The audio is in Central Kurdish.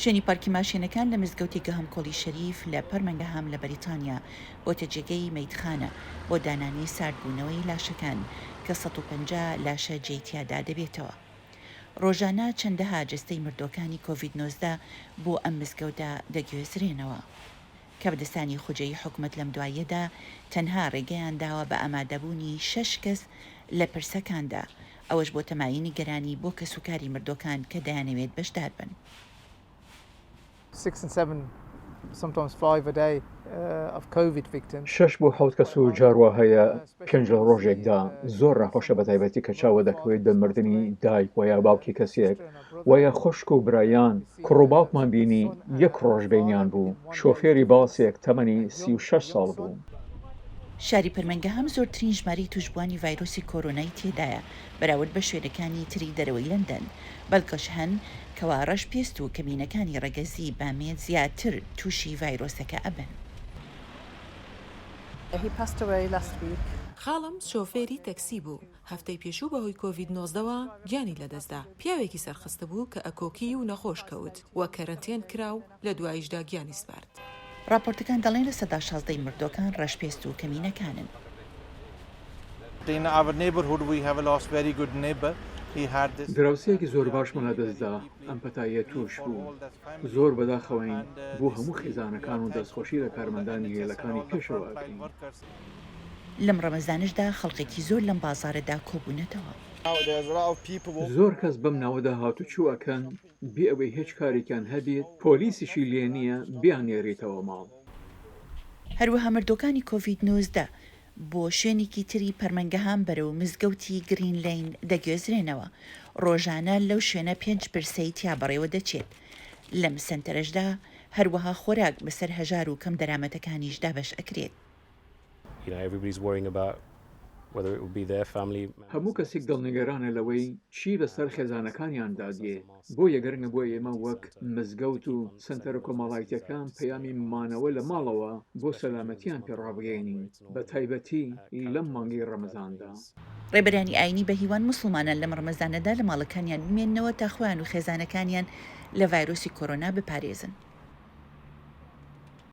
شوێنی پارکی ماشێنەکان لە مزگەوتێکی هەمکۆڵی شەریف لە پەرمەنگە هەم لە بەریتانیا بۆتە جێگەی مەیتخانە بۆ دانانی ساردبوونەوەی لاشەکان کە 150 لاشە جێیتیادا دەبێتەوە. ڕۆژانە چەندەها جەستەی مردوەکانی کۆڤید-19 بۆ ئەم مزگەوتە دەگوێزرێنەوە کە بەدەستانی خوجەی حکومەت لەم دواییەدا تەنها ڕێگەیان داوە بە ئامادەبوونی 6 کەس لە پرسەکاندا، ئەوەش بۆ تەمایینی گەرانی بۆ کەسوکاری مردوەکان کە دەیانەوێت بەشدار بن. 6 and 7, sometimes 5 a day of COVID victims. 6 بۆ 7 کەس و جاروا هەیە 5 لە ڕۆژێکدا. زۆر ڕاخۆشە بە تایبەتی کە چاوە دەکەوێت بە مردنی دایک ویا باوکی کەسێک ویا خوشک و برایان کوڕ و باوکمان بینی 1 ڕۆژ بینیان بوو. شۆفێری باسێک تەمەنی 36 ساڵ بوو. شاری پەرمەنگە هەم زۆرترین ژمارەی توشبوانی ڤایرۆسی کۆرۆنای تێدایە بەراورد بە شوێنەکانی تری دەرەوەی لەندەن، بەڵکەش هەن کەوا ڕەش پێست و کەمینەکانی ڕەگەزی بامێت زیاتر تووشی ڤایرۆسەکە ئەبن. خاڵم شۆفێری تەکسی بوو. هەفتەی پێشوو بەهۆی کۆڤید-19ەوە گیانی لەدەستدا. پیاوێکی سەرخستە بوو کە ئەکۆکی و نەخۆش کەوت وە کەرەنتێن کراو لە دواییشدا گیانی سپارد. راپۆرتەکان دەڵێن لە 16 مردوەکان ڕەشپێست و کەمینەکانن. دراوسەیەکی زۆر باشمان لەدەستدا، ئەم پەتاییە توش بوو. زۆر بەداخەوەین بۆ هەموو خێزانەکان و دەستخۆشی لە کارمەندانی هێلەکانی پێشەوە ئەکەین. لەم ڕەمەزانشدا خەڵقێکی زۆر لەم بازارەدا کۆبوونەتەوە. زۆر کەس بەم ناوەدا هاتوچوو ئەکەن بێ ئەوەی هیچ کارێکیان هەبێت پۆلیسیشی لێ نییە بیانێریتەوە ماڵ. هەروەها مردوەکانی کۆڤید-19 بۆ شوێنێکی تری پەرمەنگەهام بەرەو مزگەوتی گرین لین دەگوێزرێنەوە. ڕۆژانە لەو شوێنە 5 پرسەی تیا بەڕێوە دەچێت. لەم سنتەرەشدا هەروەها خۆراک بەسەر هەژار و کەم دەرامەتەکانیش دابەش ئەکرێت. هەموو کەسێک دڵنیگەرانە لەوەی چی بەسەر خێزانەکانیاندا دێ. بۆ یەگەرنگە بۆ ئێمە وەک مزگەوت و سنتەرە کۆمەڵایەتیەکان پەیامی مانەوە لە ماڵەوە بۆ سەلامەتیان پێڕابگەێنین، بە تایبەتی لەم مانگەی ڕەمەزاندا. ڕێبەرانی ئاینی بە هیوان موسڵمانان لەم ڕەمەزانەدا لە ماڵەکانیان بمێننەوە تا خۆیان و خێزانەکانیان لە ڤایرۆسی کۆرۆنا بپارێزن.